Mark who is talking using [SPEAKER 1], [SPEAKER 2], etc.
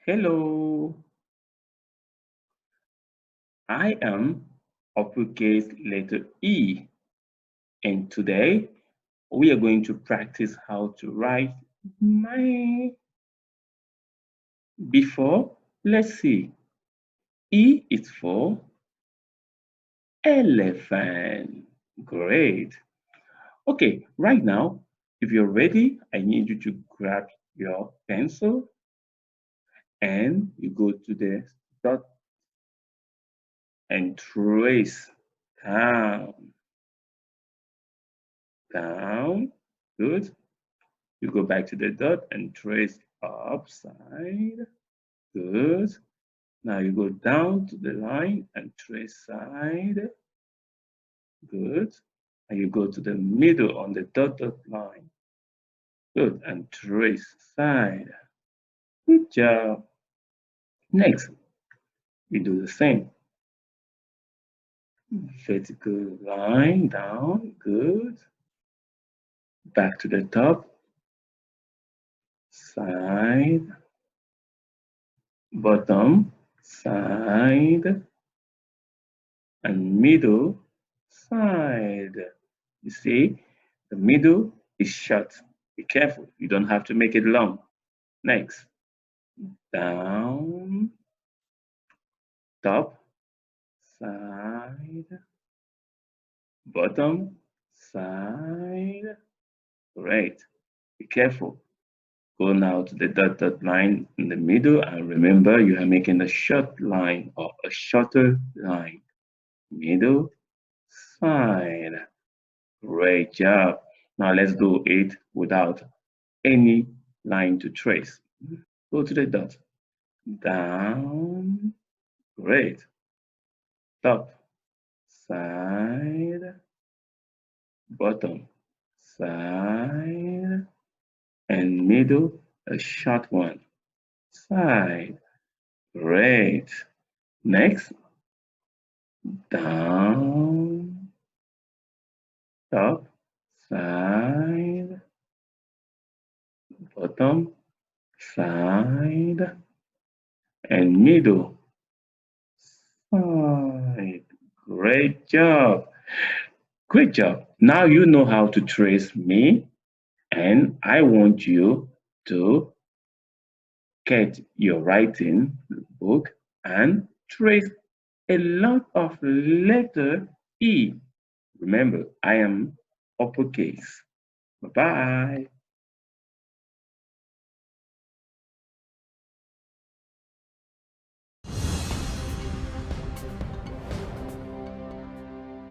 [SPEAKER 1] Hello, I am uppercase letter E, and today we are going to practice how to write my. Before, let's see. E is for elephant. Great. Okay, right now, if you're ready, I need you to grab your pencil and you go to the dot and trace down, down. Good. You go back to the dot and trace upside. Good. Now you go down to the line and trace side. Good. And you go to the middle on the dotted line. Good. And trace side. Good job. Next, we do the same. Vertical line down. Good. Back to the top. Side. Bottom. Side. And middle side. You see, the middle is short. Be careful, you don't have to make it long. Next, down, top, side, bottom, side. Great. Be careful. Go now to the dotted line in the middle and remember you are making a short line or a shorter line. Middle, side. Great job. Now let's do it without any line to trace. Go to the dot. Down. Great. Top. Side. Bottom. Side. And middle, a short one. Side. Great. Next. Down. Top. Side. Bottom. Side. And middle. Side. Great job. Great job. Now you know how to trace me, and I want you to get your writing book and trace a lot of letter E. Remember, I am uppercase. Bye-bye.